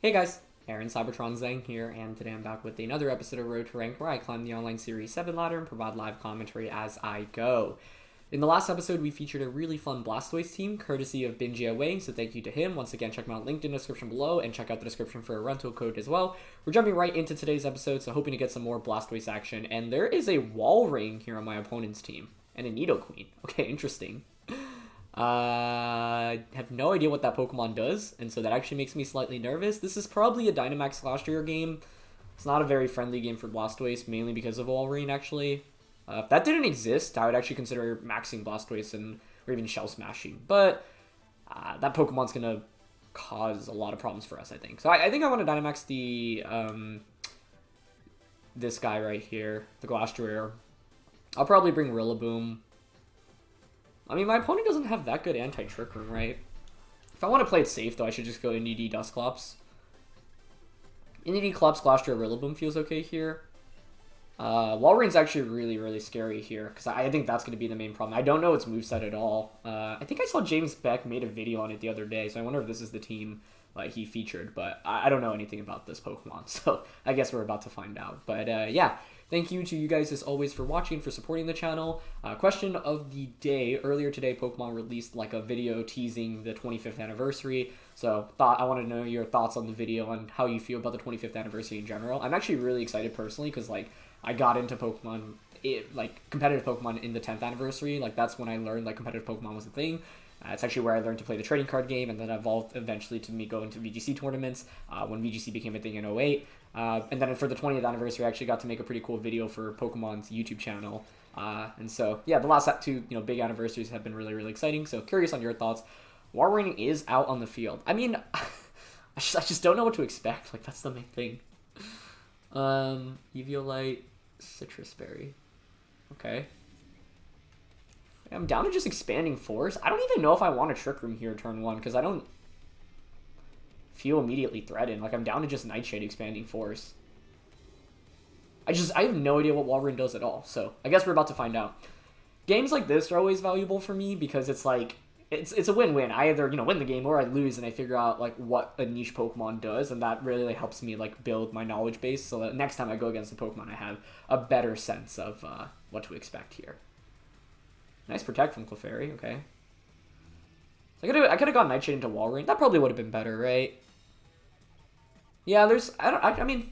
Hey guys, Aaron Cybertron Zhang here, and today I'm back with another episode of Road to Rank where I climb the online Series 7 ladder and provide live commentary as I go. In the last episode, we featured a really fun Blastoise team, courtesy of Binjie away, so thank you to him. Once again, check him out, linked in the description below, and check out the description for a rental code as well. We're jumping right into today's episode, so hoping to get some more Blastoise action, and there is a Walrein here on my opponent's team, and a Nidoqueen. Okay, interesting. I have no idea what that Pokemon does, and so that actually makes me slightly nervous. This is probably a Dynamax Glastrier game. It's not a very friendly game for Blastoise, mainly because of Walrein, actually. If that didn't exist, I would actually consider maxing Blastoise or even Shell Smashing. But that Pokemon's going to cause a lot of problems for us, I think. So I think I want to Dynamax the this guy right here, the Glastrier. I'll probably bring Rillaboom. I mean, my opponent doesn't have that good anti-Trick Room, right? If I want to play it safe, though, I should just go NED Dusclops. NED Clops, Glastrier, Rillaboom feels okay here. Walrein's actually really, really scary here, because I think that's going to be the main problem. I don't know its moveset at all. I think I saw James Beck made a video on it the other day, so I wonder if this is the team he featured, but I don't know anything about this Pokemon, so I guess we're about to find out. But yeah, thank you to you guys as always for watching, for supporting the channel. Question of the day. Earlier today, Pokemon released like a video teasing the 25th anniversary, so I wanted to know your thoughts on the video, on how you feel about the 25th anniversary in general. I'm actually really excited personally, because I got into Pokemon, competitive Pokemon in the 10th anniversary. That's when I learned competitive Pokemon was a thing. It's actually where I learned to play the trading card game, and then evolved eventually to me going to VGC tournaments when VGC became a thing in 08. And then for the 20th anniversary, I actually got to make a pretty cool video for Pokemon's YouTube channel. And so, yeah, the last two big anniversaries have been really, really exciting. So curious on your thoughts. Walrein is out on the field. I mean, I just don't know what to expect. That's the main thing. Eviolite, Citrus Berry. Okay. I'm down to just expanding Force. I don't even know if I want a Trick Room here turn 1, because I don't feel immediately threatened. I'm down to just Nightshade expanding Force. I have no idea what Walrein does at all, so I guess we're about to find out. Games like this are always valuable for me, because it's it's a win-win. I either, win the game, or I lose, and I figure out, what a niche Pokemon does, and that really helps me, build my knowledge base, so that next time I go against a Pokemon, I have a better sense of what to expect here. Nice Protect from Clefairy, okay. So I could have gone Nightshade into Walrein. That probably would have been better, right? Yeah, I mean,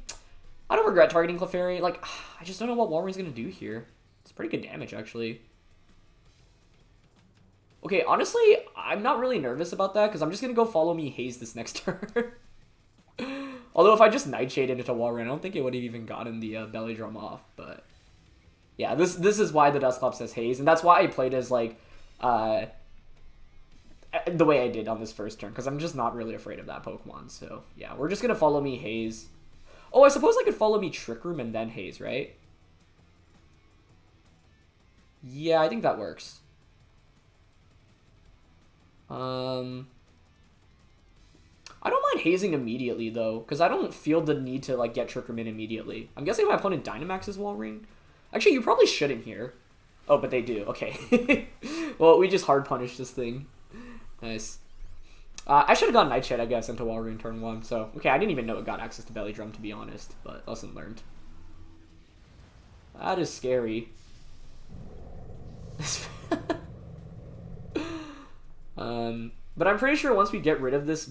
I don't regret targeting Clefairy. I just don't know what Walrein's going to do here. It's pretty good damage, actually. Okay, honestly, I'm not really nervous about that, because I'm just going to go Follow Me Haze this next turn. Although if I just Nightshade into Walrein, I don't think it would have even gotten the Belly Drum off, but yeah, this is why the Dusclops says Haze, and that's why I played as, the way I did on this first turn, because I'm just not really afraid of that Pokemon, so yeah, we're just going to Follow Me Haze. Oh, I suppose I could Follow Me Trick Room and then Haze, right? Yeah, I think that works. I don't mind hazing immediately, though, because I don't feel the need to, get Trick Room in immediately. I'm guessing my opponent Dynamaxes Walrein. Actually, you probably shouldn't here. Oh, but they do. Okay. Well, we just hard punish this thing. Nice. I should have gone Nightshade, I guess, into Walrein turn 1. So, okay, I didn't even know it got access to Belly Drum, to be honest. But lesson learned. That is scary. But I'm pretty sure once we get rid of this...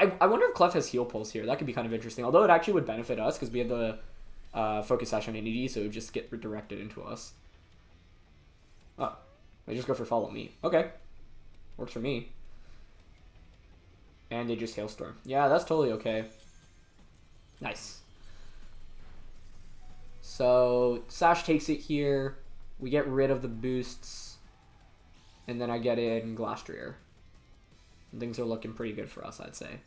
I wonder if Clef has Heal Pulse here. That could be kind of interesting. Although it actually would benefit us, because we have the... Focus Sash on NED, so it would just get redirected into us. Oh, they just go for Follow Me. Okay. Works for me. And they just Hailstorm. Yeah, that's totally okay. Nice. So, Sash takes it here. We get rid of the boosts. And then I get in Glastrier. And things are looking pretty good for us, I'd say.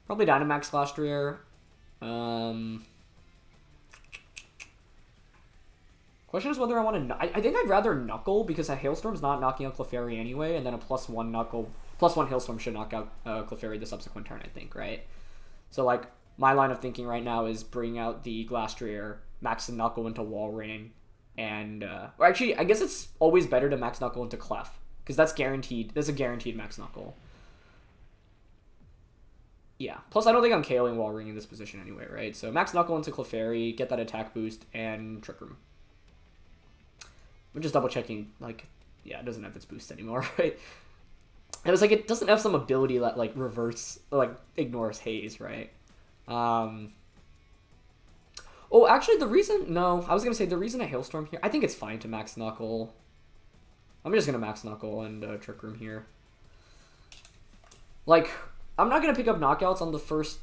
Probably Dynamax Glastrier. Question is whether I want to... I think I'd rather Knuckle, because a Hailstorm's not knocking out Clefairy anyway, and then a +1 Knuckle... +1 Hailstorm should knock out Clefairy the subsequent turn, I think, right? So, my line of thinking right now is bring out the Glastrier, max the Knuckle into Walrein, and... or actually, I guess it's always better to max Knuckle into Clef, because that's guaranteed. That's a guaranteed max Knuckle. Yeah. Plus, I don't think I'm KOing Walrein in this position anyway, right? So Max Knuckle into Clefairy, get that attack boost, and Trick Room. We're just double checking, like, yeah, it doesn't have its boost anymore, right? It was like, it doesn't have some ability that, like, reverse, like, ignores Haze, right? Oh, actually, the reason... No, I was going to say the reason I Hailstorm here... I think it's fine to Max Knuckle. I'm just going to Max Knuckle and Trick Room here. Like, I'm not going to pick up knockouts on the first...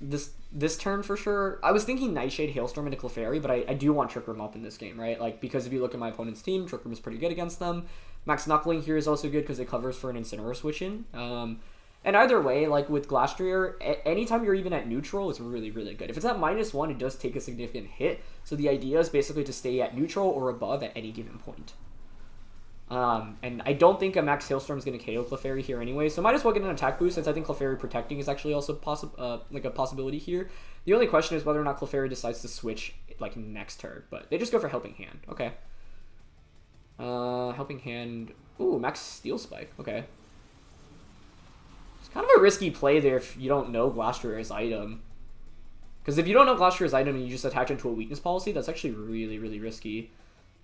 This turn for sure. I was thinking Nightshade, Hailstorm into Clefairy, but I do want Trick Room up in this game, right? Like, because if you look at my opponent's team, Trick Room is pretty good against them. Max Knuckling here is also good because it covers for an Incineroar switch-in. And either way, like with Glastrier, anytime you're even at neutral, it's really, really good. If it's at -1, it does take a significant hit. So the idea is basically to stay at neutral or above at any given point. And I don't think a Max Hailstorm is going to KO Clefairy here anyway, so might as well get an attack boost since I think Clefairy protecting is actually also like a possibility here. The only question is whether or not Clefairy decides to switch like next turn, but they just go for Helping Hand. Okay. Helping Hand. Ooh, Max Steel Spike. Okay. It's kind of a risky play there if you don't know Glastrier's item. Because if you don't know Glastrier's item and you just attach it to a weakness policy, that's actually really, really risky.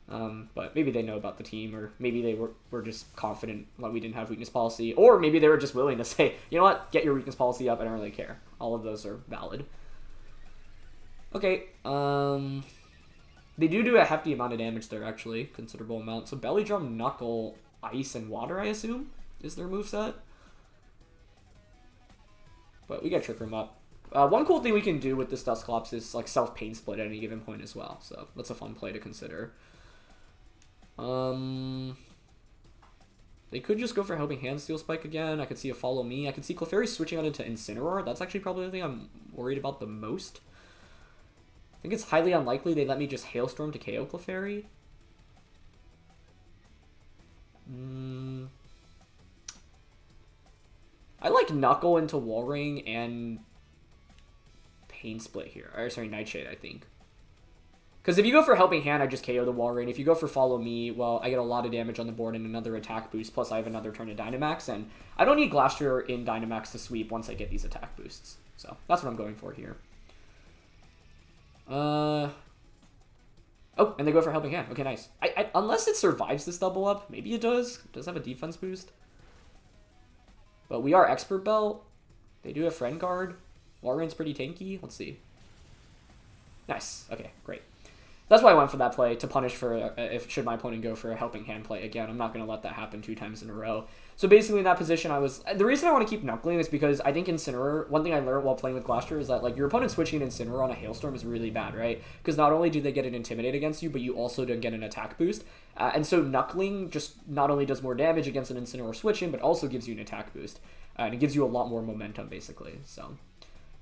But maybe they know about the team, or maybe they were just confident that we didn't have weakness policy, or maybe they were just willing to say, you know what, get your weakness policy up, I don't really care. All of those are valid. Okay, they do a hefty amount of damage there, actually, considerable amount. So Belly Drum, Knuckle, Ice, and Water, I assume, is their moveset. But we got Trick Room up. One cool thing we can do with this Dusclops is like self-Pain Split at any given point as well, so that's a fun play to consider. They could just go for Helping Hand Steel Spike again. I could see a Follow Me. I could see Clefairy switching out into Incineroar. That's actually probably the thing I'm worried about the most. I think it's highly unlikely they let me just Hailstorm to KO Clefairy. I like Knuckle into Walrein and Pain Split here. Or sorry, Nightshade, I think. Because if you go for Helping Hand, I just KO the Walrein. If you go for Follow Me, well, I get a lot of damage on the board and another attack boost, plus I have another turn to Dynamax, and I don't need Glastrier in Dynamax to sweep once I get these attack boosts. So that's what I'm going for here. Oh, and they go for Helping Hand. Okay, nice. Unless it survives this double up, maybe it does. It does have a defense boost. But we are Expert Belt. They do have Friend Guard. Walrein's pretty tanky. Let's see. Nice. Okay, great. That's why I went for that play, to punish for should my opponent go for a Helping Hand play again. I'm not going to let that happen 2 times in a row. So basically in that position, the reason I want to keep Knuckling is because I think Incineroar, one thing I learned while playing with Glastrier is that like your opponent switching an Incineroar on a Hailstorm is really bad, right? Because not only do they get an Intimidate against you, but you also don't get an attack boost. And so Knuckling just not only does more damage against an Incineroar switch-in, but also gives you an attack boost. And it gives you a lot more momentum, basically. So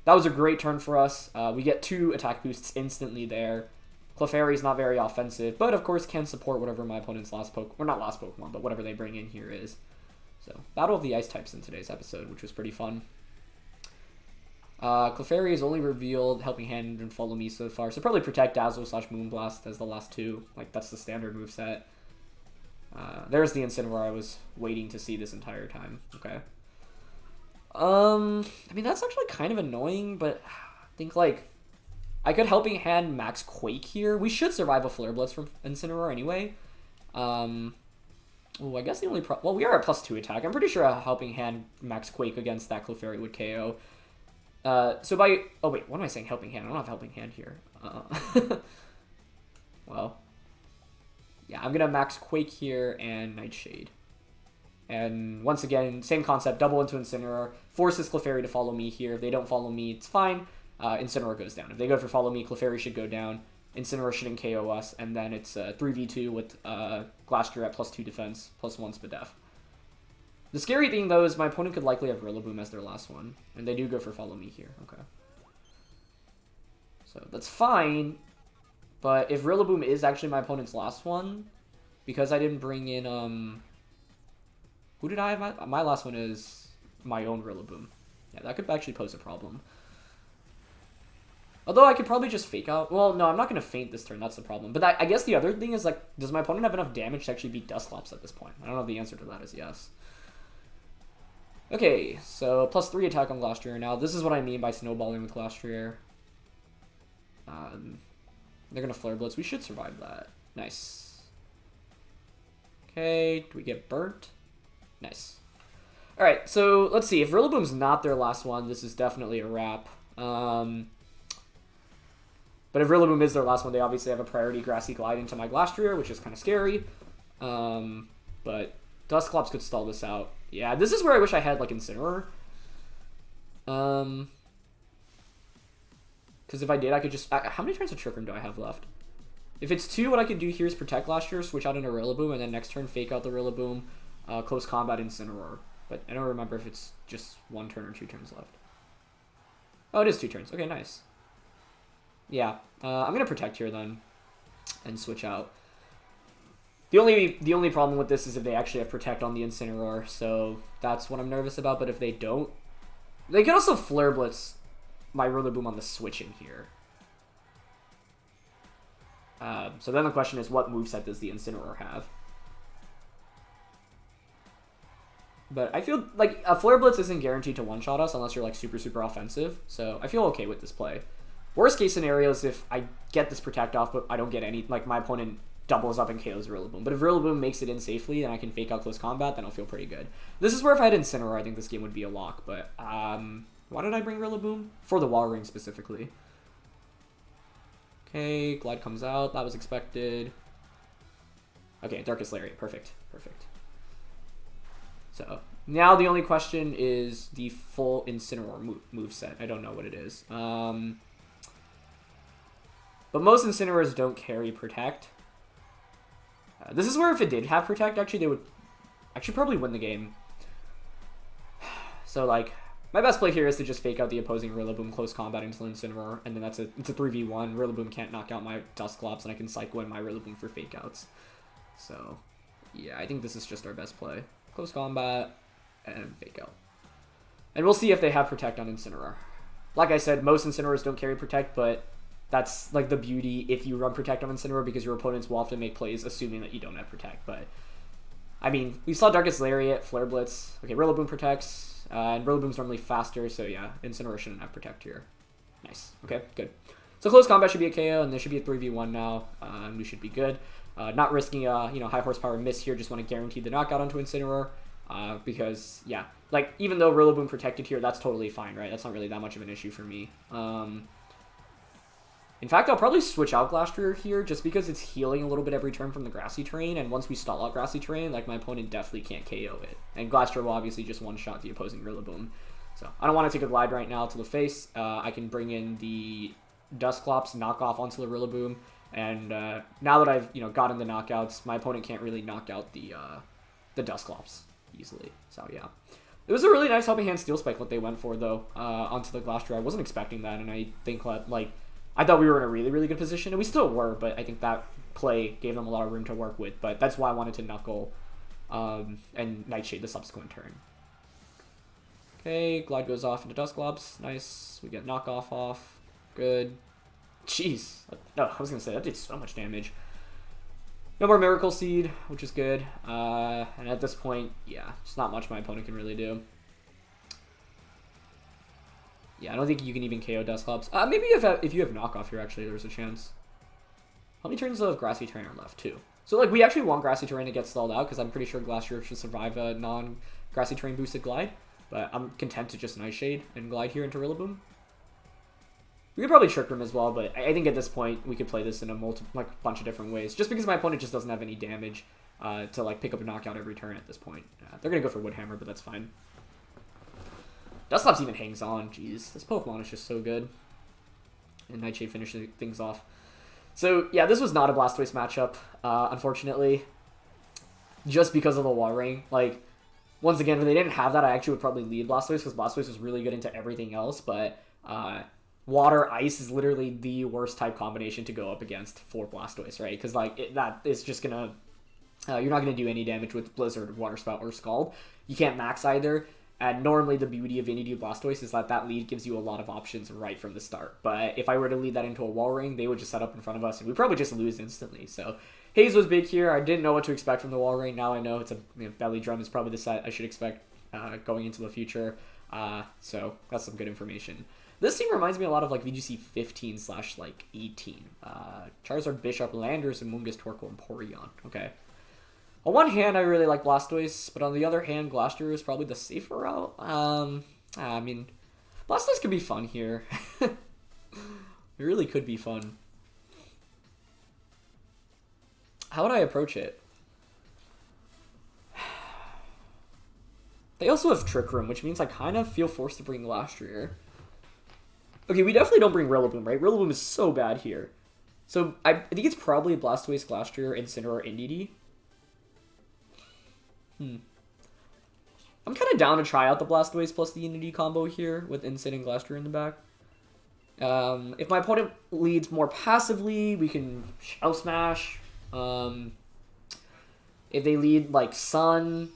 that was a great turn for us. We get 2 attack boosts instantly there. Clefairy's not very offensive, but of course can support whatever my opponent's last Pokemon, or not last Pokemon, but whatever they bring in here is. So, Battle of the Ice types in today's episode, which was pretty fun. Clefairy has only revealed Helping Hand and Follow Me so far, so probably Protect, Dazzle / Moonblast as the last 2. Like, that's the standard moveset. There's the Incineroar I was waiting to see this entire time. Okay. I mean, that's actually kind of annoying, but I think, like, I could Helping Hand Max Quake here. We should survive a Flare Blitz from Incineroar anyway. Oh, I guess the only well, we are at +2 attack. I'm pretty sure a Helping Hand Max Quake against that Clefairy would KO. So by... Oh, wait, what am I saying? Helping Hand. I don't have Helping Hand here. Well. Yeah, I'm going to Max Quake here and Nightshade. And once again, same concept. Double into Incineroar. Forces Clefairy to follow me here. If they don't follow me, it's fine. Incineroar goes down. If they go for Follow Me, Clefairy should go down. Incineroar shouldn't KO us. And then it's 3v2 with Glastrier at +2 defense, +1 Spadef. The scary thing, though, is my opponent could likely have Rillaboom as their last one. And they do go for Follow Me here. Okay. So that's fine. But if Rillaboom is actually my opponent's last one, because I didn't bring in... Who did I have? My last one is my own Rillaboom. Yeah, that could actually pose a problem. Although I could probably just fake out. Well, no, I'm not going to feint this turn. That's the problem. But I guess the other thing is, like, does my opponent have enough damage to actually beat Dusclops at this point? I don't know if the answer to that is yes. Okay, so +3 attack on Glastrier. Now, this is what I mean by snowballing with Glastrier. They're going to Flare Blitz. We should survive that. Nice. Okay, do we get burnt? Nice. Alright, so let's see. If Rillaboom's not their last one, this is definitely a wrap. But if Rillaboom is their last one, they obviously have a priority Grassy Glide into my Glastrier, which is kind of scary. But Dusclops could stall this out. Yeah, this is where I wish I had, like, Incineroar. Because if I did, I could just... how many turns of Trick Room do I have left? If it's 2, what I could do here is Protect Glastrier, switch out into Rillaboom, and then next turn fake out the Rillaboom, Close Combat Incineroar. But I don't remember if it's just 1 turn or 2 turns left. Oh, it is 2 turns. Okay, nice. Yeah, I'm going to Protect here then, and switch out. The only problem with this is if they actually have Protect on the Incineroar, so that's what I'm nervous about. But if they don't, they can also Flare Blitz my Rillaboom on the switch in here. So then the question is, what moveset does the Incineroar have? But I feel like a Flare Blitz isn't guaranteed to one-shot us unless you're like super, super offensive. So I feel okay with this play. Worst case scenario is if I get this Protect off, but I don't get any, like my opponent doubles up and KOs Rillaboom. But if Rillaboom makes it in safely and I can fake out Close Combat, then I'll feel pretty good. This is where if I had Incineroar, I think this game would be a lock. But why did I bring Rillaboom? For the Walrein specifically. Okay, Glide comes out. That was expected. Okay, Darkest Lariat. Perfect. Perfect. So, now the only question is the full Incineroar moveset. I don't know what it is. But most Incineroars don't carry Protect. This is where if it did have Protect, actually, they would actually probably win the game. So, like, my best play here is to just fake out the opposing Rillaboom, Close Combat into Incineroar, and then it's a 3v1. Rillaboom can't knock out my Dusclops, and I can Psycho in my Rillaboom for fake outs. So, yeah, I think this is just our best play. Close Combat, and fake out. And we'll see if they have Protect on Incineroar. Like I said, most Incineroars don't carry Protect, but that's like the beauty if you run Protect on Incineroar, because your opponents will often make plays assuming that you don't have Protect. But, I mean, we saw Darkest Lariat, Flare Blitz. Okay, Rillaboom protects. And Rillaboom's normally faster, so yeah, Incineroar shouldn't have Protect here. Nice. Okay, good. So Close Combat should be a KO, and this should be a 3v1 now. We should be good. Not risking a high horsepower miss here. Just want to guarantee the knockout onto Incineroar. Because, yeah, like, even though Rillaboom protected here, that's totally fine, right? That's not really that much of an issue for me. In fact, I'll probably switch out Glastrier here just because it's healing a little bit every turn from the Grassy Terrain, and once we stall out Grassy Terrain, like, my opponent definitely can't KO it. And Glastrier will obviously just one-shot the opposing Rillaboom. So, I don't want to take a Glide right now to the face. I can bring in the Dusclops, knock off onto the Rillaboom, and now that I've, gotten the knockouts, my opponent can't really knock out the Dusclops easily. So, yeah. It was a really nice Helping Hand Steel Spike what they went for, though, onto the Glastrier. I wasn't expecting that, and I think, like, I thought we were in a really, really good position, and we still were, but I think that play gave them a lot of room to work with. But that's why I wanted to Knuckle and Nightshade the subsequent turn. Okay, Glide goes off into Dusclops. Nice. We get Knockoff off. Good. Jeez. No, I was going to say, that did so much damage. No more Miracle Seed, which is good. And at this point, yeah, it's not much my opponent can really do. Yeah, I don't think you can even KO Dusclops. Maybe if you have Knockoff here, actually, there's a chance. How many turns of Grassy Terrain are left? 2. So, like, we actually want Grassy Terrain to get stalled out, because I'm pretty sure Glastrier should survive a non-Grassy Terrain boosted Glide. But I'm content to just Nightshade and Glide here into Rillaboom. We could probably Trick Room as well, but I think at this point, we could play this in a bunch of different ways. Just because my opponent just doesn't have any damage to, like, pick up a knockout every turn at this point. They're going to go for Woodhammer, but that's fine. Dusclops even hangs on. Jeez, this Pokemon is just so good. And Nightshade finishes things off. So, yeah, this was not a Blastoise matchup, unfortunately. Just because of the Walrein. Like, once again, if they didn't have that, I actually would probably lead Blastoise, because Blastoise was really good into everything else. But Water, Ice is literally the worst type combination to go up against for Blastoise, right? Because, like, that is just going to... you're not going to do any damage with Blizzard, Water Spout, or Scald. You can't max either. And normally the beauty of Indy Blastoise is that lead gives you a lot of options right from the start. But if I were to lead that into a Walrein, they would just set up in front of us, and we'd probably just lose instantly. So Haze was big here. I didn't know what to expect from the Walrein. Now I know it's a Belly Drum is probably the set I should expect going into the future. So that's some good information. This team reminds me a lot of like VGC 15 / like 18. Charizard, Bisharp, Landorus, Amoonguss, Torkoal, and Porygon. Okay. On one hand, I really like Blastoise, but on the other hand, Glastrier is probably the safer route. I mean, Blastoise could be fun here. It really could be fun. How would I approach it? They also have Trick Room, which means I kind of feel forced to bring Glastrier. Okay, we definitely don't bring Rillaboom, right? Rillaboom is so bad here. So I think it's probably Blastoise, Glastrier, Incineroar, Indeedee. I'm kind of down to try out the Blastoise plus the Indeedee combo here with Incin and Glastrier in the back. If my opponent leads more passively, we can Shell Smash. If they lead like Sun,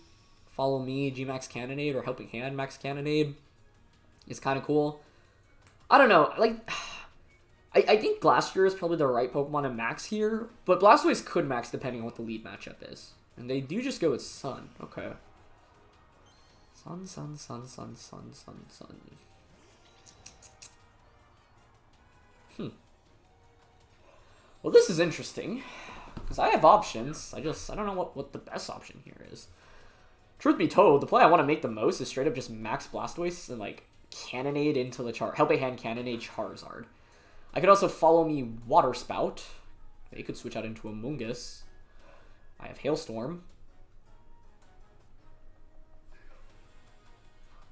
Follow Me, G-Max Cannonade, or Helping Hand Max Cannonade, is kind of cool. I don't know, like, I think Glastrier is probably the right Pokemon to max here, but Blastoise could max depending on what the lead matchup is. And they do just go with Sun. Okay. Sun. Well, this is interesting, because I have options. I don't know what the best option here is. Truth be told, the play I want to make the most is straight up just max Blastoise and, like, Cannonade into the Helping Hand Cannonade Charizard. I could also Follow Me Water Spout. They could switch out into Amoonguss. I have Hailstorm.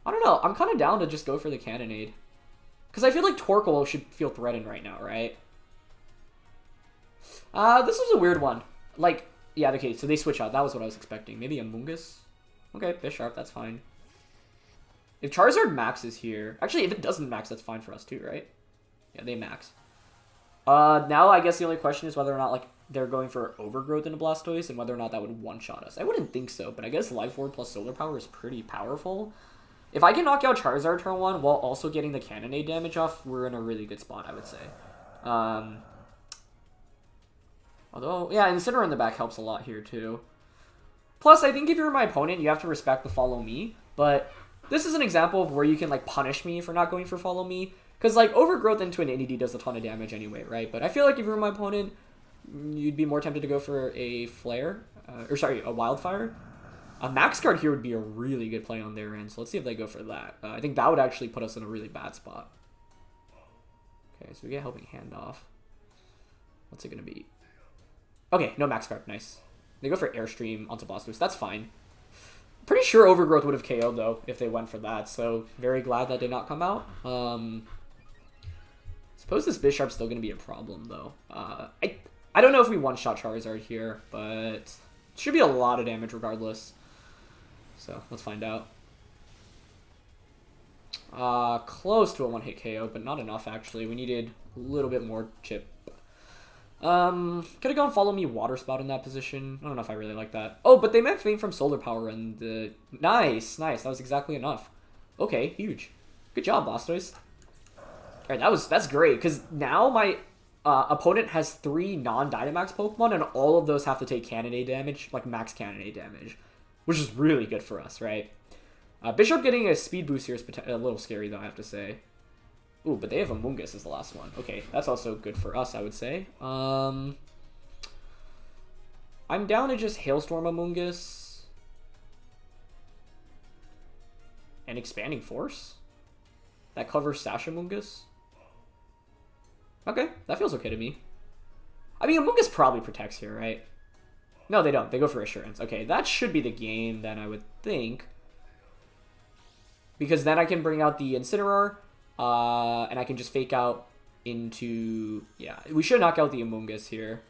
I don't know. I'm kind of down to just go for the Cannonade. Because I feel like Torkoal should feel threatened right now, right? This was a weird one. Like, yeah, okay, so they switch out. That was what I was expecting. Maybe Amoonguss? Okay, Bisharp, that's fine. If Charizard maxes here... Actually, if it doesn't max, that's fine for us too, right? Yeah, they max. Now I guess the only question is whether or not, like, they're going for Overgrowth into Blastoise and whether or not that would one-shot us. I wouldn't think so, but I guess Life Orb plus Solar Power is pretty powerful. If I can knock out Charizard turn 1 while also getting the Cannonade damage off, we're in a really good spot, I would say. Although, yeah, Incineroar in the back helps a lot here, too. Plus, I think if you're my opponent, you have to respect the Follow Me, but this is an example of where you can, like, punish me for not going for Follow Me, because, like, Overgrowth into an Indeedee does a ton of damage anyway, right? But I feel like if you're my opponent, you'd be more tempted to go for a Flare, a Wildfire. A Max Guard here would be a really good play on their end, so let's see if they go for that. I think that would actually put us in a really bad spot. Okay, so we get Helping Hand off. What's it going to be? Okay, no Max Guard, nice. They go for Airstream onto Blastoise, that's fine. Pretty sure Overgrowth would have KO'd, though, if they went for that, so very glad that did not come out. Suppose this Bisharp's still going to be a problem, though. I don't know if we one-shot Charizard here, but it should be a lot of damage regardless. So, let's find out. Close to a one-hit KO, but not enough, actually. We needed a little bit more chip. Could have gone Follow Me Water Spout in that position. I don't know if I really like that. Oh, but they meant Faint from Solar Power and the... Nice. That was exactly enough. Okay, huge. Good job, Blastoise. Alright, that's great, because now my opponent has 3 non-Dynamax Pokemon, and all of those have to take Cannonade damage, like max Cannonade damage, which is really good for us, right? Bisharp getting a speed boost here is a little scary, though, I have to say. Ooh, but they have Amoonguss as the last one. Okay, that's also good for us, I would say. I'm down to just Hailstorm Amoonguss. And Expanding Force? That covers Sash Amoonguss? Okay, that feels okay to me. I mean, Amoonguss probably protects here, right? No, they don't. They go for Assurance. Okay, that should be the game, then, I would think. Because then I can bring out the Incineroar, and I can just fake out into... Yeah, we should knock out the Amoonguss here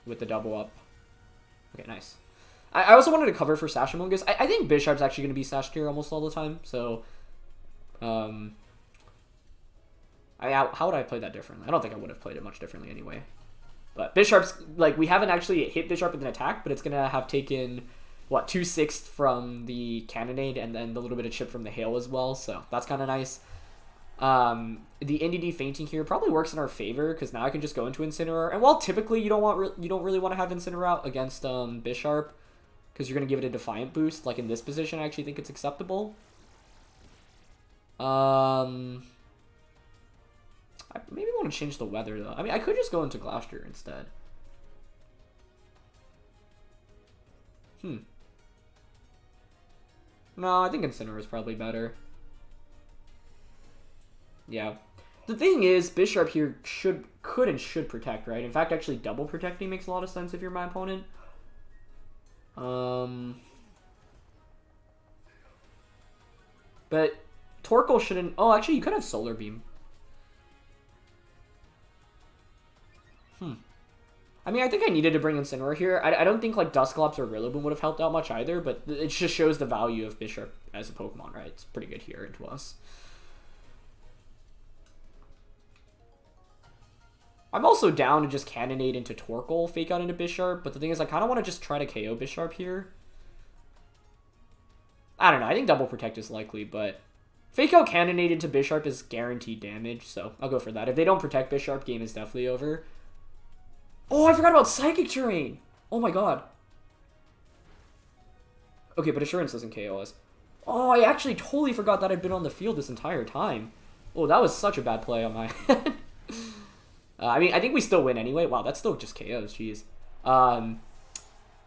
with the double up. Okay, nice. I also wanted to cover for Sash Amoonguss. I think Bisharp's actually going to be Sashed here almost all the time, so... how would I play that differently? I don't think I would have played it much differently anyway. But Bisharp's... Like, we haven't actually hit Bisharp with an attack, but it's going to have taken... What, 2/6 from the Cannonade and then the little bit of chip from the Hail as well, so that's kind of nice. The Indeedee fainting here probably works in our favor because now I can just go into Incineroar. And while typically you don't really want to have Incineroar out against Bisharp because you're going to give it a Defiant boost. Like, in this position, I actually think it's acceptable. I maybe want to change the weather, though. I mean, I could just go into Glastrier instead. No, I think Incineroar is probably better. Yeah. The thing is, Bisharp here could and should protect, right? In fact, actually double protecting makes a lot of sense if you're my opponent. But Torkoal shouldn't... Oh, actually, you could have Solar Beam. I mean, I think I needed to bring Incineroar here. I don't think, like, Dusclops or Rillaboom would have helped out much either, but it just shows the value of Bisharp as a Pokemon, right? It's pretty good here into us. I'm also down to just Cannonade into Torkoal, Fake Out into Bisharp, but the thing is, I kind of want to just try to KO Bisharp here. I don't know, I think Double Protect is likely, but Fake Out Cannonade into Bisharp is guaranteed damage, so I'll go for that. If they don't protect Bisharp, game is definitely over. Oh, I forgot about Psychic Terrain! Oh my god. Okay, but Assurance doesn't KO us. Oh, I actually totally forgot that I'd been on the field this entire time. Oh, that was such a bad play on my end. I mean, I think we still win anyway. Wow, that's still just KOs, jeez. I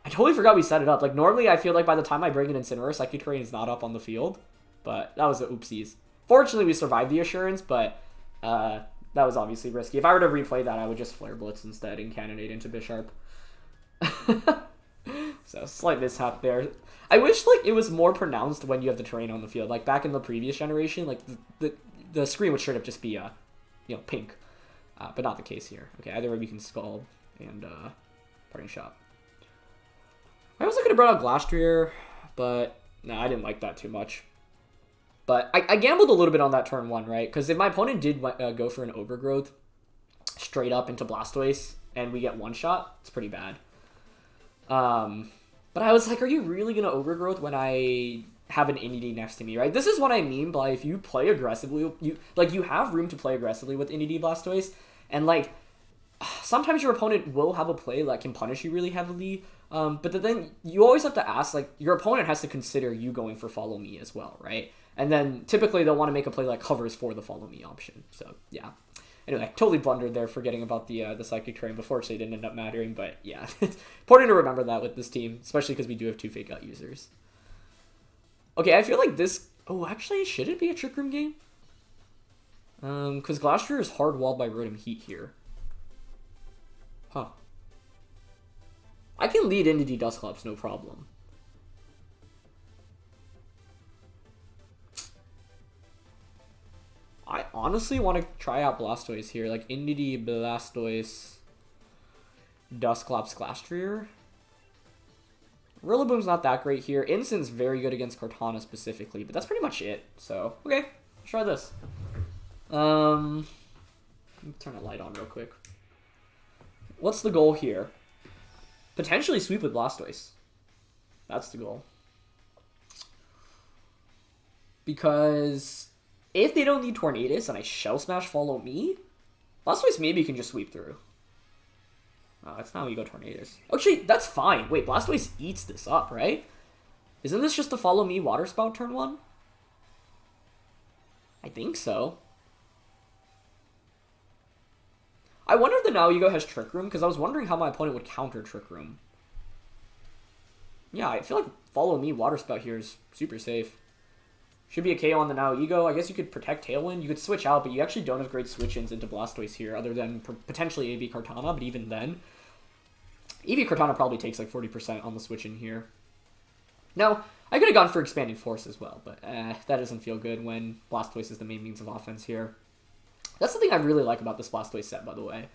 totally forgot we set it up. Like, normally I feel like by the time I bring in Incineroar, Psychic Terrain is not up on the field. But that was the oopsies. Fortunately, we survived the Assurance, but that was obviously risky. If I were to replay that, I would just Flare Blitz instead and Cannonade into Bisharp. So, slight mishap there. I wish, like, it was more pronounced when you have the terrain on the field. Like, back in the previous generation, like, the screen would straight up just be, you know, pink. But not the case here. Okay, either way we can Scald and Parting Shot. I also could have brought out Glastrier, but no, I didn't like that too much. But I gambled a little bit on that turn 1, right? Because if my opponent did go for an Overgrowth straight up into Blastoise and we get one shot, it's pretty bad. But I was like, are you really going to Overgrowth when I have an Inity next to me, right? This is what I mean by if you play aggressively, you have room to play aggressively with Inity Blastoise, and like sometimes your opponent will have a play that can punish you really heavily, but then you always have to ask, like, your opponent has to consider you going for Follow Me as well, right? And then typically they'll want to make a play that covers for the Follow Me option. So yeah. Anyway, totally blundered there forgetting about the Psychic Terrain. Before it didn't end up mattering, but yeah. It's important to remember that with this team, especially because we do have 2 Fake Out users. Okay, I feel like this... Oh, actually, should it be a Trick Room game? Because Glastrier is hard-walled by Rotom-H here. Huh. I can lead into the Dusclops, no problem. I honestly want to try out Blastoise here. Like, Indeedee, Blastoise, Dusclops, Glastrier. Rillaboom's not that great here. Instin's very good against Kartana specifically, but that's pretty much it. So, okay, let's try this. Let me turn a light on real quick. What's the goal here? Potentially sweep with Blastoise. That's the goal. Because if they don't need Tornadus and I Shell Smash Follow Me, Blastoise maybe can just sweep through. Oh, that's not how you go Tornadus. Actually, that's fine. Wait, Blastoise eats this up, right? Isn't this just a Follow Me Water Spout turn 1? I think so. I wonder if the Nihilego has Trick Room, because I was wondering how my opponent would counter Trick Room. Yeah, I feel like Follow Me Water Spout here is super safe. Should be a KO on the Nihilego. I guess you could protect Tailwind. You could switch out, but you actually don't have great switch-ins into Blastoise here, other than potentially AV Kartana, but even then, EV Kartana probably takes like 40% on the switch-in here. Now, I could have gone for Expanding Force as well, but that doesn't feel good when Blastoise is the main means of offense here. That's the thing I really like about this Blastoise set, by the way.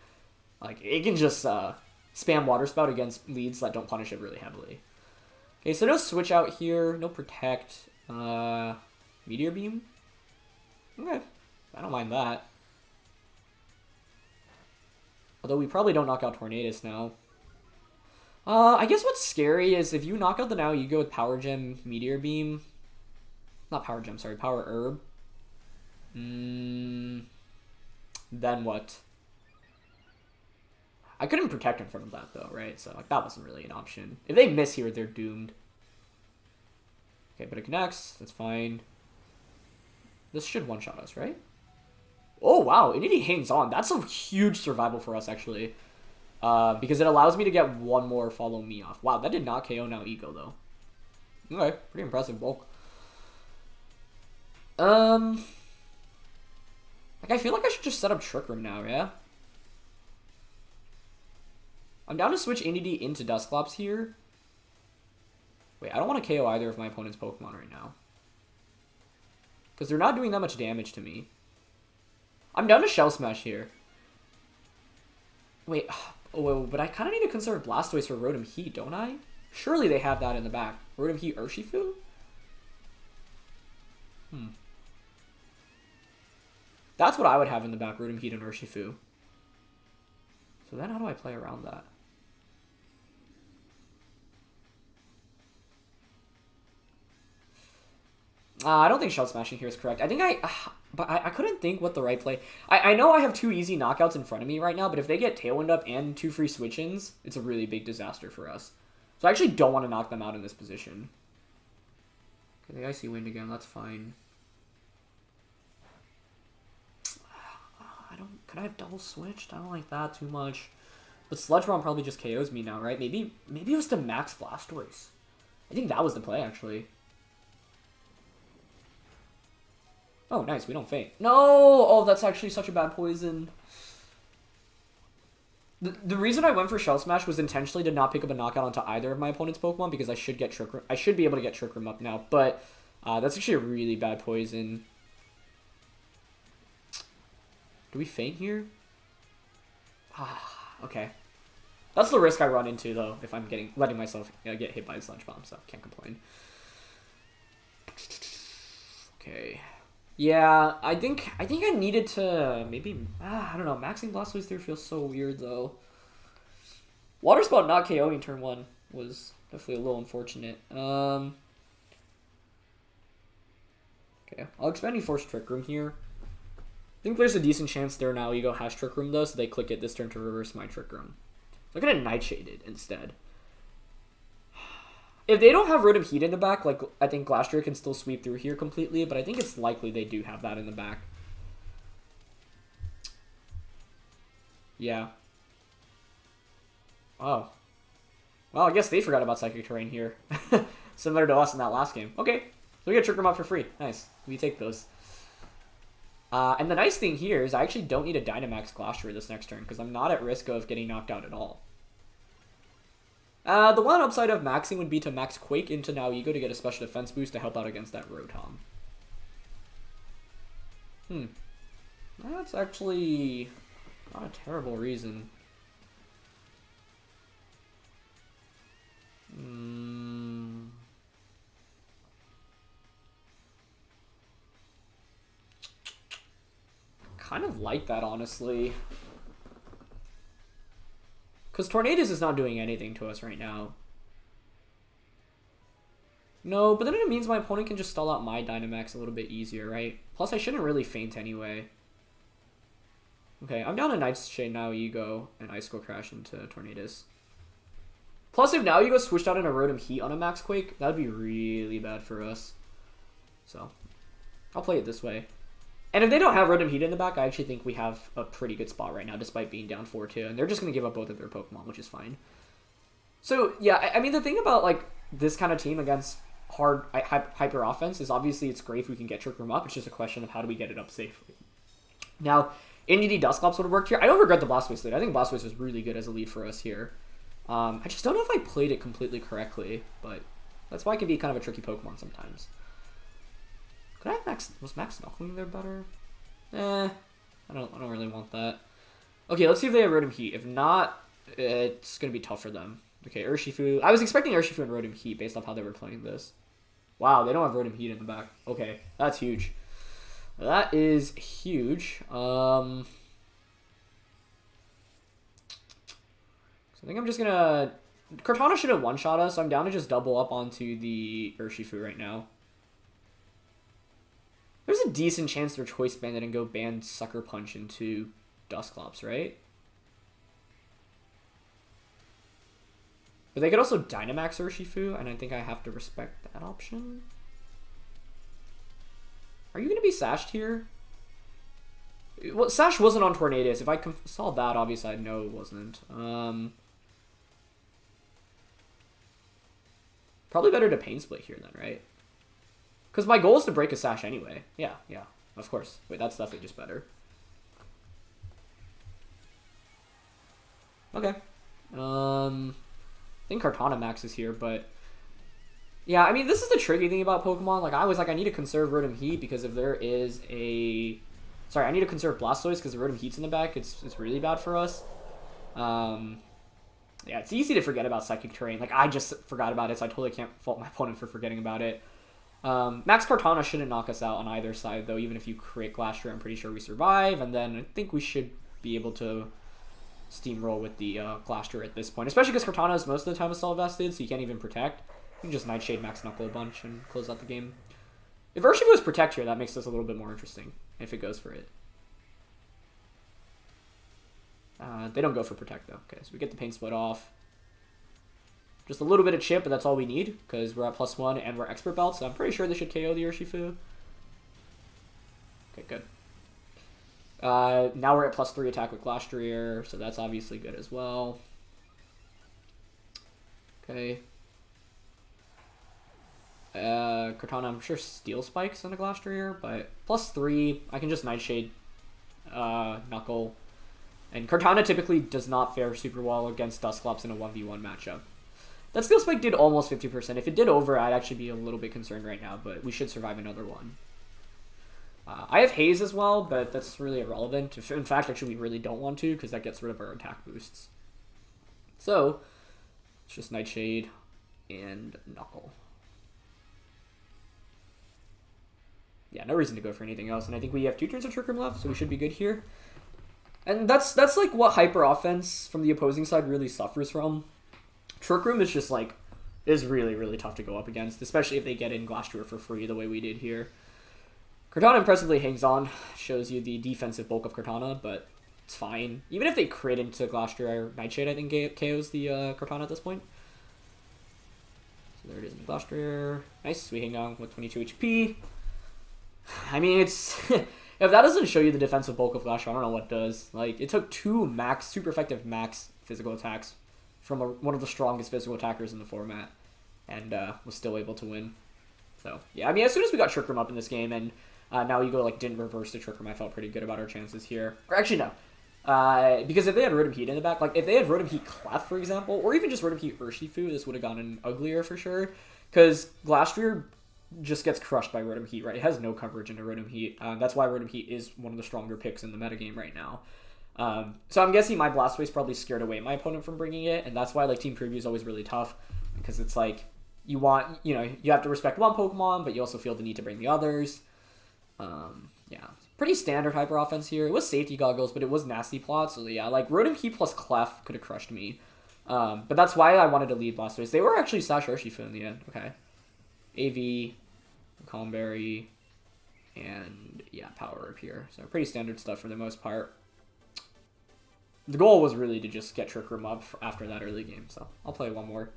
Like, it can just spam Water Spout against leads that don't punish it really heavily. Okay, so no switch out here, no protect. Meteor Beam? Okay, I don't mind that. Although we probably don't knock out Tornadus now. I guess what's scary is if you knock out the Nihilego with Power Gem, Meteor Beam... Not Power Gem, sorry, Power Herb. Then what? I couldn't protect in front of that though, right? So like, that wasn't really an option. If they miss here, they're doomed. Okay, but it connects. That's fine. This should one-shot us, right? Oh, wow. Inity hangs on. That's a huge survival for us, actually. Because it allows me to get one more follow me off. Wow, that did not KO now Ego, though. Okay, pretty impressive bulk. Like, I feel like I should just set up Trick Room now, yeah? I'm down to switch Inity into Dusclops here. Wait, I don't want to KO either of my opponent's Pokemon right now. Because they're not doing that much damage to me. I'm down to Shell Smash here. Wait, oh, but I kind of need to conserve Blastoise for Rotom-H, don't I? Surely they have that in the back. Rotom-H Urshifu? That's what I would have in the back, Rotom-H and Urshifu. So then how do I play around that? I don't think Shell Smashing here is correct. I think but I couldn't think what the right play... I know I have 2 easy knockouts in front of me right now, but if they get Tailwind up and 2 free switch-ins, it's a really big disaster for us. So I actually don't want to knock them out in this position. Okay, the Icy Wind again, that's fine. Could I have double switched? I don't like that too much. But Sludge Bomb probably just KOs me now, right? Maybe it was to max Blastoise. I think that was the play, actually. Oh, nice. We don't faint. No! Oh, that's actually such a bad poison. The reason I went for Shell Smash was intentionally to not pick up a knockout onto either of my opponent's Pokemon because I should get Trick Room. I should be able to get Trick Room up now, but that's actually a really bad poison. Do we faint here? Okay. That's the risk I run into, though, if I'm letting myself get hit by a Sludge Bomb, so can't complain. Okay. Yeah, I think I needed to maybe... I don't know. Maxing Blastoise through feels so weird, though. Water Spout not KOing turn 1 was definitely a little unfortunate. Okay, I'll expand Force Trick Room here. I think there's a decent chance their Now Ego has Trick Room, though, so they click it this turn to reverse my Trick Room. So I'm going to Nightshade it instead. If they don't have Rotom-H in the back, like, I think Glastrier can still sweep through here completely, but I think it's likely they do have that in the back. Yeah. Oh. Well, I guess they forgot about Psychic Terrain here. Similar to us in that last game. Okay. So we get Trick Room out for free. Nice. We take those. And the nice thing here is I actually don't need a Dynamax Glastrier this next turn, because I'm not at risk of getting knocked out at all. The one upside of maxing would be to max Quake into Now Ego to get a special defense boost to help out against that Rotom. That's actually not a terrible reason. Kind of like that, honestly. Because Tornadus is not doing anything to us right now. No, but then it means my opponent can just stall out my Dynamax a little bit easier, right? Plus, I shouldn't really faint anyway. Okay, I'm down to Nightshade Now Ego and Icicle Crash into Tornadus. Plus, if Now Ego switched out in a Rotom-H on a Max Quake, that would be really bad for us. So, I'll play it this way. And if they don't have Rotom-H in the back, I actually think we have a pretty good spot right now, despite being down 4-2. And they're just going to give up both of their Pokemon, which is fine. So, yeah, I mean, the thing about, like, this kind of team against hard hyper offense is obviously it's great if we can get Trick Room up. It's just a question of how do we get it up safely. Now, NDD Dusclops would have worked here. I don't regret the Blastoise lead. I think Blastoise was really good as a lead for us here. I just don't know if I played it completely correctly, but that's why it can be kind of a tricky Pokemon sometimes. Could I have was Max Knuckling there better? I don't really want that. Okay, let's see if they have Rotom-H. If not, it's gonna be tough for them. Okay, Urshifu. I was expecting Urshifu and Rotom-H based off how they were playing this. Wow, they don't have Rotom-H in the back. Okay, that's huge. That is huge. So I think I'm just gonna... Kartana should have one-shot us, so I'm down to just double up onto the Urshifu right now. There's a decent chance they're Choice Banded and go ban Sucker Punch into Dusclops, right? But they could also Dynamax Urshifu, and I think I have to respect that option. Are you going to be sashed here? Well, Sash wasn't on Tornadus. If I saw that, obviously I'd know it wasn't. Probably better to Pain Split here then, right? Because my goal is to break a Sash anyway. Yeah, of course. Wait, that's definitely just better. Okay. I think Kartana maxes here, but... Yeah, I mean, this is the tricky thing about Pokemon. Like, I was like, I need to conserve Rotom-H because if there is a... Sorry, I need to conserve Blastoise because the Rotom-H's in the back. It's really bad for us. Yeah, it's easy to forget about Psychic Terrain. Like, I just forgot about it, so I totally can't fault my opponent for forgetting about it. Max Kartana shouldn't knock us out on either side, though. Even if you create Glastrier, I'm pretty sure we survive. And then I think we should be able to steamroll with the Glastrier at this point. Especially because Kartana is most of the time assault vested, so you can't even protect. You can just Nightshade Max Knuckle a bunch and close out the game. If Urshifu is protect here, that makes this a little bit more interesting, if it goes for it. They don't go for protect, though. Okay, so we get the Pain Split off. Just a little bit of chip, but that's all we need, because we're at +1 and we're Expert Belt, so I'm pretty sure they should KO the Urshifu. Okay, good. Now we're at +3 attack with Glastrier, so that's obviously good as well. Okay. Kartana, I'm sure Steel Spikes on a Glastrier, but +3, I can just Nightshade Knuckle. And Kartana typically does not fare super well against Dusclops in a 1v1 matchup. That Steel Spike did almost 50%. If it did over, I'd actually be a little bit concerned right now, but we should survive another one. I have Haze as well, but that's really irrelevant. In fact, actually, we really don't want to, because that gets rid of our attack boosts. So, it's just Nightshade and Knuckle. Yeah, no reason to go for anything else, and I think we have 2 turns of Trick Room left, so we should be good here. And that's like what hyper offense from the opposing side really suffers from. Trick Room is just like, is really, really tough to go up against, especially if they get in Glastrier for free the way we did here. Kartana impressively hangs on, shows you the defensive bulk of Kartana, but it's fine. Even if they crit into Glastrier, Nightshade I think KOs the Kartana at this point. So there it is in Glastrier. Nice, we hang on with 22 HP. I mean, it's... If that doesn't show you the defensive bulk of Glastrier, I don't know what does. Like, it took 2 super effective max physical attacks from one of the strongest physical attackers in the format, and was still able to win. So, yeah, I mean, as soon as we got Trick Room up in this game, and now you go, like, didn't reverse the Trick Room, I felt pretty good about our chances here. Or actually, no. Because if they had Rotom-H in the back, like, if they had Rotom-H Clef, for example, or even just Rotom-H Urshifu, this would have gotten uglier for sure. Because Glastrier just gets crushed by Rotom-H, right? It has no coverage into Rotom-H. That's why Rotom-H is one of the stronger picks in the metagame right now. So I'm guessing my Blastoise probably scared away my opponent from bringing it, and that's why like team preview is always really tough, because it's like you have to respect one Pokemon, but you also feel the need to bring the others. Yeah, pretty standard hyper offense here. It was safety goggles, but it was nasty plot. So yeah, like Rotom-H plus Clef could have crushed me. But that's why I wanted to lead Blastoise. They were actually Sash Urshifu in the end. Okay. AV, Calm Berry, and yeah, Power Up here. So pretty standard stuff for the most part. The goal was really to just get Trick Room up after that early game, so I'll play one more.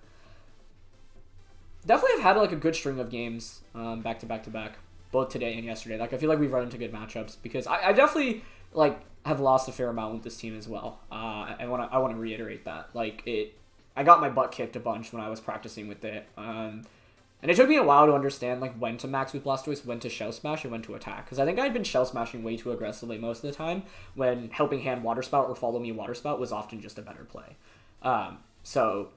Definitely have had like a good string of games back to back to back, both today and yesterday. Like I feel like we've run into good matchups because I definitely like have lost a fair amount with this team as well. I want to reiterate that. Like I got my butt kicked a bunch when I was practicing with it. And it took me a while to understand like when to max with Blastoise, when to Shell Smash, and when to attack. Because I think I'd been Shell Smashing way too aggressively most of the time, when Helping Hand Water Spout or Follow Me Water Spout was often just a better play. So,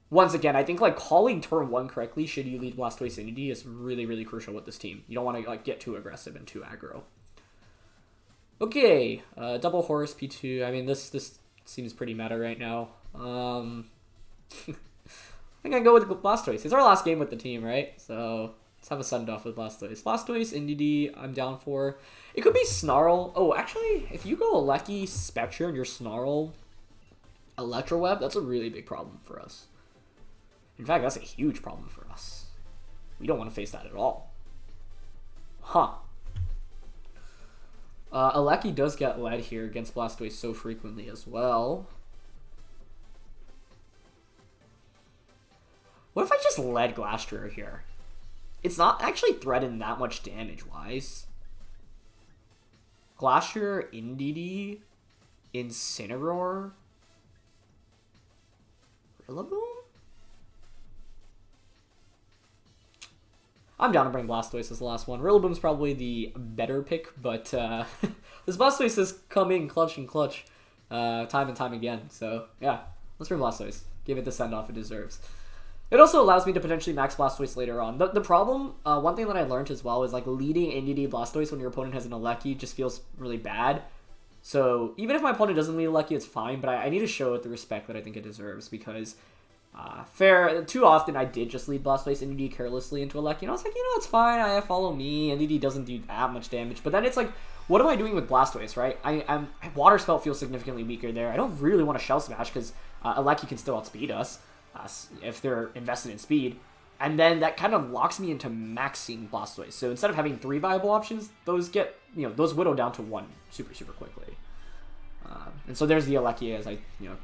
once again, I think like calling turn 1 correctly should you lead Blastoise Inity is really, really crucial with this team. You don't want to like get too aggressive and too aggro. Okay, double Horus P2. I mean, this seems pretty meta right now. I think I go with Blastoise. It's our last game with the team, right? So let's have a send-off with Blastoise. Blastoise, Indeedee, I'm down for. It could be Snarl. Oh, actually, if you go Alecki, Spectrier, and your Snarl Electroweb, that's a really big problem for us. In fact, that's a huge problem for us. We don't want to face that at all. Huh. Alecki does get led here against Blastoise so frequently as well. What if I just led Glastrier here? It's not actually threatened that much damage-wise. Glastrier, Indeedee, Incineroar, Rillaboom? I'm down to bring Blastoise as the last one. Rillaboom's probably the better pick, but this Blastoise has come in clutch and clutch time and time again. So, yeah, let's bring Blastoise. Give it the send-off it deserves. It also allows me to potentially max Blastoise later on. The problem, one thing that I learned as well is like leading Indeedee Blastoise when your opponent has an Alecki just feels really bad. So even if my opponent doesn't lead Alecki, it's fine, but I need to show it the respect that I think it deserves because too often I did just lead Blastoise Indeedee carelessly into Alecki, and I was like, it's fine, I follow me, Indeedee doesn't do that much damage, but then it's like, what am I doing with Blastoise, right? Water Spell feels significantly weaker there. I don't really want to Shell Smash because Alecki can still outspeed us if they're invested in speed. And then that kind of locks me into maxing Blastoise. So instead of having 3 viable options, those get, those whittle down to 1 super, super quickly. And so there's the Alecki as I,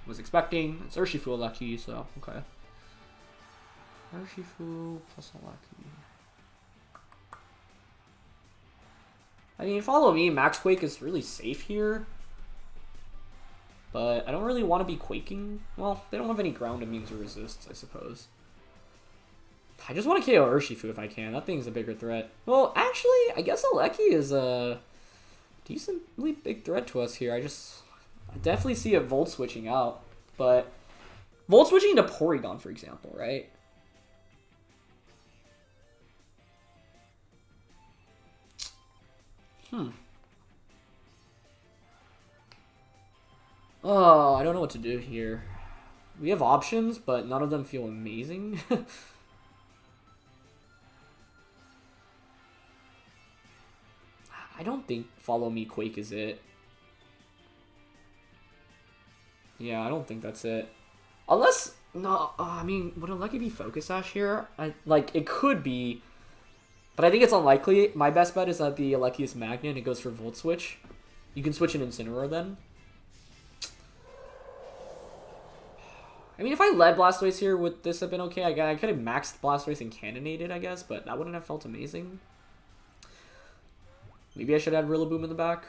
was expecting. It's Urshifu Alecki, so, okay. Urshifu plus Alecki. I mean, follow me, Max Quake is really safe here. But I don't really want to be quaking. Well, they don't have any ground immunes or resists, I suppose. I just want to KO Urshifu if I can. That thing's a bigger threat. Well, actually, I guess Alecki is a decently big threat to us here. I definitely see it Volt switching out. But Volt switching into Porygon, for example, right? Oh, I don't know what to do here. We have options, but none of them feel amazing. I don't think Follow Me Quake is it. Yeah, I don't think that's it. Unless, no, I mean, would Alecki be Focus Sash here? It could be, but I think it's unlikely. My best bet is that the Alecki is Magnet and it goes for Volt Switch. You can switch an Incineroar then. I mean, if I led Blastoise here, would this have been okay? I could have maxed Blastoise and cannonaded, I guess, but that wouldn't have felt amazing. Maybe I should add Rillaboom in the back.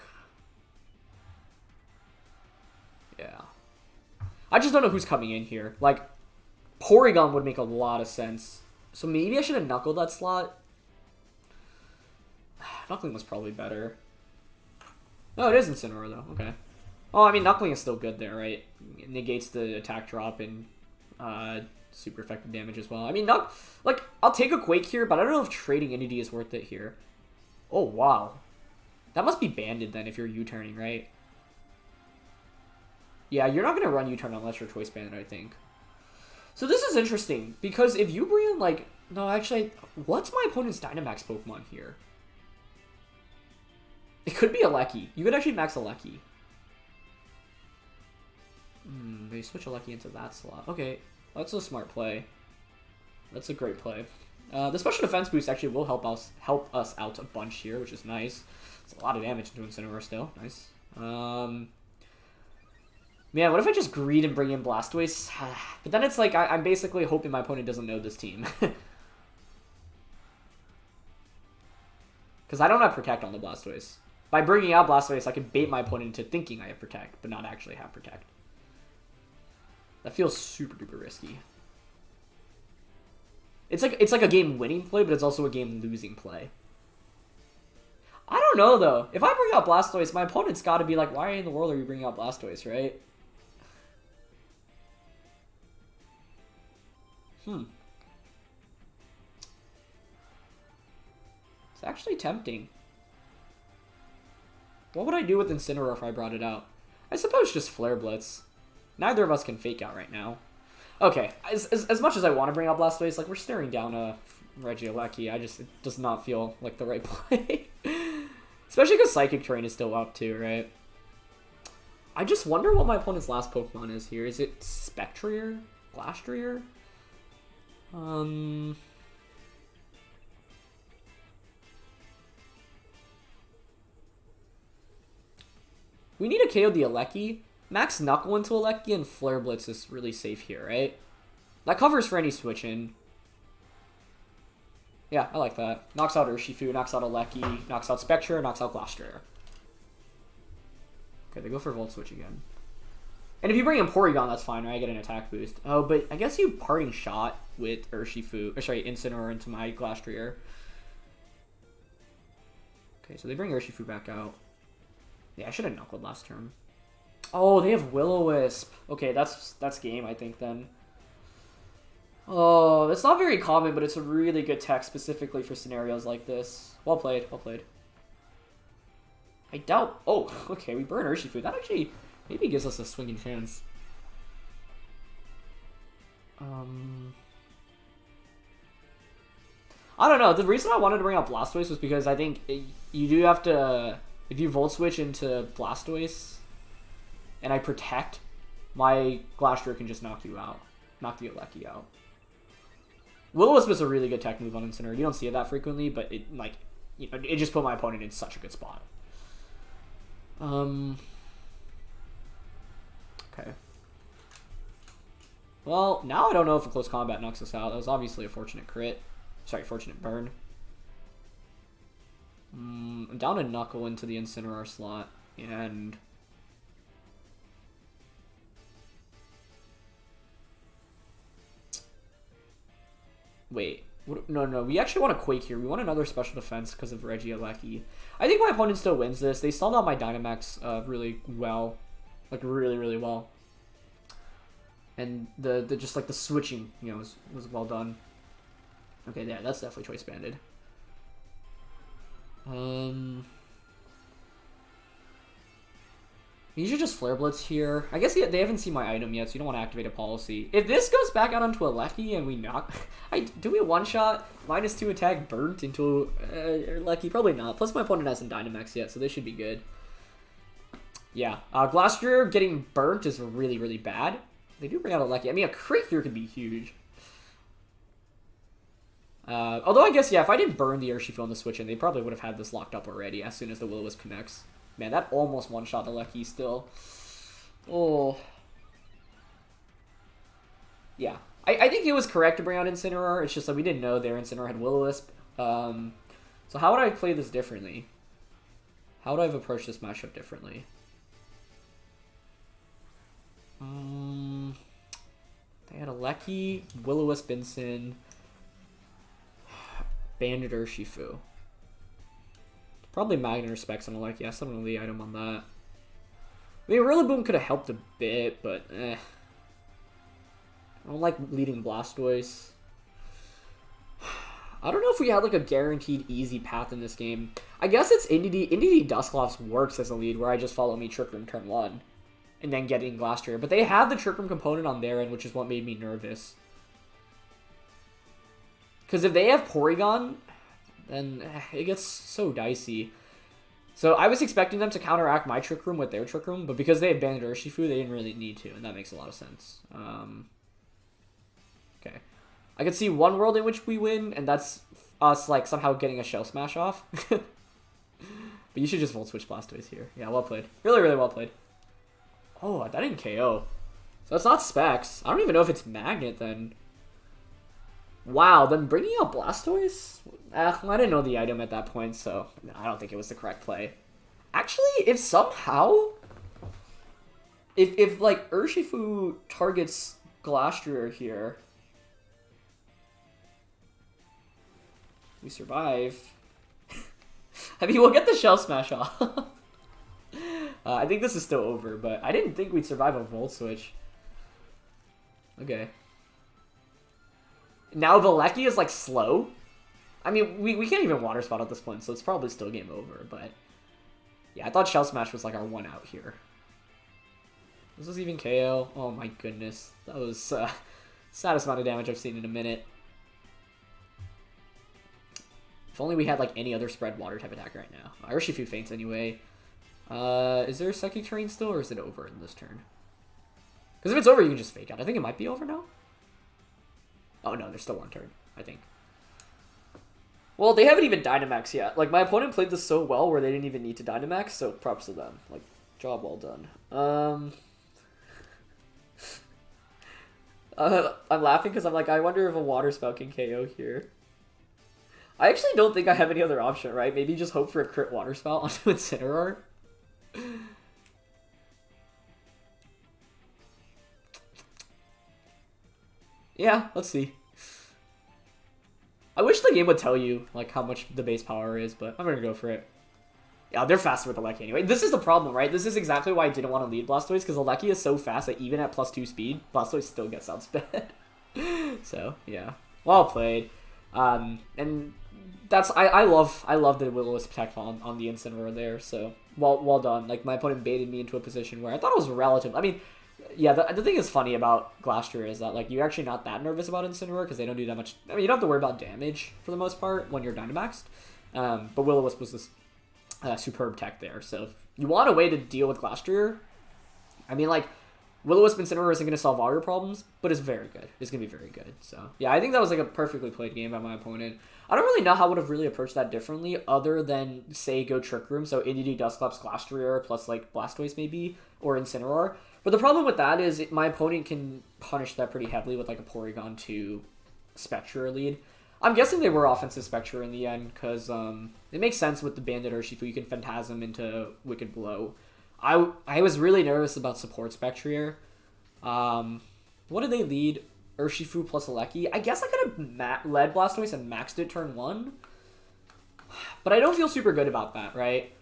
Yeah. I just don't know who's coming in here. Like, Porygon would make a lot of sense. So maybe I should have knuckled that slot. Knuckling was probably better. Oh, it is Incineroar, though. Okay. Oh, I mean, Knuckling is still good there, right? It negates the attack drop and super effective damage as well. I mean, I'll take a Quake here, but I don't know if trading Indeedee is worth it here. Oh, wow. That must be banded then if you're U-turning, right? Yeah, you're not going to run U-turn unless you're choice banded, I think. So this is interesting, because if you bring in, like... No, actually, what's my opponent's Dynamax Pokemon here? It could be Alecki. You could actually max Alecki. They switch Alecki into that slot. Okay, that's a smart play. That's a great play. The special defense boost actually will help us out a bunch here, which is nice. It's a lot of damage to Incineroar still. Nice. Man, what if I just greed and bring in Blastoise? But then it's like I'm basically hoping my opponent doesn't know this team. Because I don't have Protect on the Blastoise. By bringing out Blastoise, I can bait my opponent into thinking I have Protect, but not actually have Protect. That feels super duper risky. It's like a game winning play, but it's also a game losing play. I don't know though. If I bring out Blastoise, my opponent's got to be like, "Why in the world are you bringing out Blastoise?" Right? It's actually tempting. What would I do with Incineroar if I brought it out? I suppose just Flare Blitz. Neither of us can fake out right now. Okay, as much as I want to bring out Blastoise, like, we're staring down a Regieleki. It does not feel like the right play. Especially because Psychic Terrain is still up too, right? I just wonder what my opponent's last Pokemon is here. Is it Spectrier? Glastrier? We need to KO the Alecki. Max Knuckle into Alecki and Flare Blitz is really safe here, right? That covers for any switch in. Yeah, I like that. Knocks out Urshifu, knocks out Alecki, knocks out Spectrier, knocks out Glastrier. Okay, they go for Volt Switch again. And if you bring in Porygon, that's fine, right? I get an attack boost. Oh, but I guess you parting shot with Urshifu, or sorry, Incineroar into my Glastrier. Okay, so they bring Urshifu back out. Yeah, I should have knuckled last turn. Oh, they have Will-O-Wisp. Okay, that's game, I think, then. Oh, it's not very common, but it's a really good tech specifically for scenarios like this. Well played, well played. I doubt... Oh, okay, we burn Urshifu. That actually maybe gives us a swinging chance. I don't know. The reason I wanted to bring out Blastoise was because I think you do have to... If you Volt Switch into Blastoise and I protect, my Glastrier can just knock you out. Knock the Gieleki out. Will-O-Wisp is a really good tech move on Incineroar. You don't see it that frequently, but it, like, you know, it just put my opponent in such a good spot. Okay. Well, now I don't know if a close combat knocks us out. That was obviously a fortunate crit. Sorry, fortunate burn. I'm down a Knuckle into the Incineroar slot, and... Wait. No, we actually want to Quake here. We want another special defense because of Regieleki. I think my opponent still wins this. They stalled out my Dynamax really well. Like, really, really well. And the just, like, the switching, you know, was well done. Okay, yeah, that's definitely choice banded. You should just Flare Blitz here. I guess they haven't seen my item yet, so you don't want to activate a policy. If this goes back out onto a Lecky and we knock... do we one-shot -2 attack burnt into a Lecky? Probably not. Plus my opponent hasn't Dynamax yet, so they should be good. Yeah. Glastrier getting burnt is really, really bad. They do bring out a Lecky. I mean, a crit here could be huge. Although I guess, yeah, if I didn't burn the Urshifu on the switch in, they probably would have had this locked up already as soon as the Will-O-Wisp connects. Man, that almost one-shot the Lecky still. Oh. Yeah. I think it was correct to bring out Incineroar. It's just that we didn't know their Incineroar had Will-O-Wisp. So how would I play this differently? How would I have approached this matchup differently? They had a Lecky, Will-O-Wisp, Incin, Banded Urshifu. Probably Magnet or Specs on a Lecky. I still don't know the item on that. I mean, Rillaboom could have helped a bit, but I don't like leading Blastoise. I don't know if we had like a guaranteed easy path in this game. I guess it's Indeedee Dusclops works as a lead where I just follow me Trick Room turn 1 and then getting Glastrier. But they have the Trick Room component on their end, which is what made me nervous. Because if they have Porygon, then it gets so dicey. So I was expecting them to counteract my Trick Room with their Trick Room, but because they have Banded Urshifu, they didn't really need to, and that makes a lot of sense. Okay. I could see one world in which we win, and that's us, like, somehow getting a Shell Smash off. But you should just Volt Switch Blastoise here. Yeah, well played. Really, really well played. Oh, that didn't KO. So it's not Specs. I don't even know if it's Magnet, then. Wow, then bringing out Blastoise? I didn't know the item at that point, so I don't think it was the correct play. Actually, if somehow... If like, Urshifu targets Glastrier here... We survive. I mean, we'll get the Shell Smash off. I think this is still over, but I didn't think we'd survive a Volt Switch. Okay. Now the Lecky is, like, slow. I mean, we can't even Water Spout at this point, so it's probably still game over, but... Yeah, I thought Shell Smash was, like, our one out here. This was even KO. Oh my goodness. That was, saddest amount of damage I've seen in a minute. If only we had, like, any other spread water type attack right now. Urshifu faints anyway. Is there a Psychic Terrain still, or is it over in this turn? Because if it's over, you can just fake out. I think it might be over now. Oh, no, there's still one turn, I think. Well, they haven't even Dynamax yet. Like, my opponent played this so well where they didn't even need to Dynamax, so props to them. Like, job well done. I'm laughing because I'm like, I wonder if a Water Spout can KO here. I actually don't think I have any other option, right? Maybe just hope for a crit Water Spout onto Incineroar. Yeah, let's see. I wish the game would tell you like how much the base power is, but I'm gonna go for it. Yeah, they're faster with Alecki anyway. This is the problem, right? This is exactly why I didn't want to lead Blastoise, because Alecki is so fast that even at +2 speed, Blastoise still gets outsped. So, yeah. Well played. And that's I love the Will-O-Wisp tech on the Incineroar there, so well done. Like, my opponent baited me into a position where I thought it was relative. I mean, yeah, the thing is funny about Glastrier is that, like, you're actually not that nervous about Incineroar because they don't do that much. I mean, you don't have to worry about damage for the most part when you're Dynamaxed. But Will-O-Wisp was this superb tech there. So if you want a way to deal with Glastrier, I mean, like, Will-O-Wisp Incineroar isn't going to solve all your problems, but it's very good. It's going to be very good. So, yeah, I think that was, like, a perfectly played game by my opponent. I don't really know how I would have really approached that differently other than, say, go Trick Room. So, Indeedee, Dusclops, Glastrier, plus, like, Blastoise maybe, or Incineroar. But the problem with that is my opponent can punish that pretty heavily with, like, a Porygon to Spectrier lead. I'm guessing they were offensive Spectrier in the end, because it makes sense with the Bandit Urshifu. You can Phantasm into Wicked Blow. I was really nervous about support Spectrier. What did they lead? Urshifu plus Alecki. I guess I could have led Blastoise and maxed it turn 1. But I don't feel super good about that, right?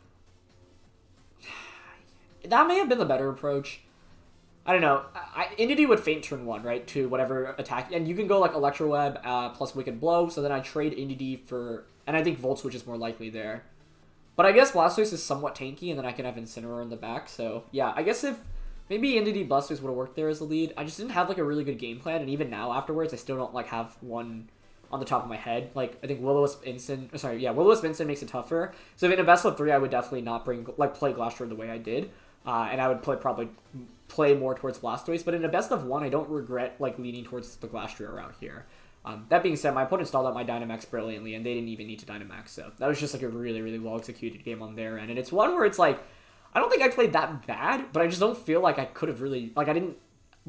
That may have been the better approach. I don't know. Indeedee would feint turn 1, right? To whatever attack. And you can go like Electro Web plus Wicked Blow. So then I trade Indeedee for... And I think Volt Switch is more likely there. But I guess Blastoise is somewhat tanky, and then I can have Incineroar in the back. So, yeah, I guess if maybe Indeedee Blastoise would have worked there as the lead. I just didn't have, like, a really good game plan, and even now afterwards, I still don't, like, have one on the top of my head. Like, I think Will-O-Wisp Instant... Sorry, yeah, Will-O-Wisp Instant makes it tougher. So if in a best of 3, I would definitely not play Glastrier the way I did. And I would probably play more towards Blastoise. But in a best of 1, I don't regret, like, leaning towards the Glastrier route here. That being said, my opponent stalled out my Dynamax brilliantly, and they didn't even need to Dynamax, so that was just like a really, really well-executed game on their end. And it's one where it's like, I don't think I played that bad, but I just don't feel like I could have really, like, I didn't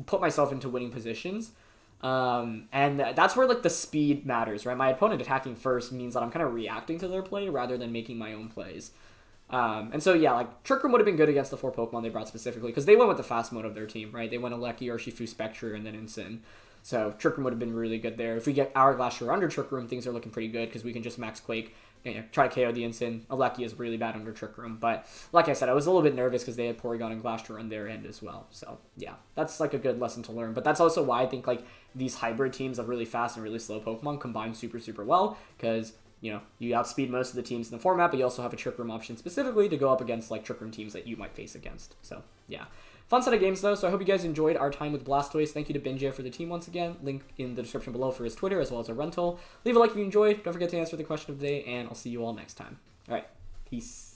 put myself into winning positions. And that's where, like, the speed matters, right? My opponent attacking first means that I'm kind of reacting to their play rather than making my own plays. And so, yeah, like, Trick Room would have been good against the 4 Pokemon they brought specifically, because they went with the fast mode of their team, right? They went Alecki, Urshifu, Spectrier, and then Incin. So Trick Room would have been really good there. If we get our Glastrier under Trick Room, things are looking pretty good because we can just Max Quake, try to KO the Incin. Alecki is really bad under Trick Room. But like I said, I was a little bit nervous because they had Porygon and Glastrier on their end as well. So yeah, that's like a good lesson to learn. But that's also why I think like these hybrid teams of really fast and really slow Pokemon combine super, super well because, you know, you outspeed most of the teams in the format, but you also have a Trick Room option specifically to go up against like Trick Room teams that you might face against. So yeah. Fun set of games, though, so I hope you guys enjoyed our time with Blastoise. Thank you to Binjie for the team once again. Link in the description below for his Twitter, as well as a rental. Leave a like if you enjoyed. Don't forget to answer the question of the day, and I'll see you all next time. All right, peace.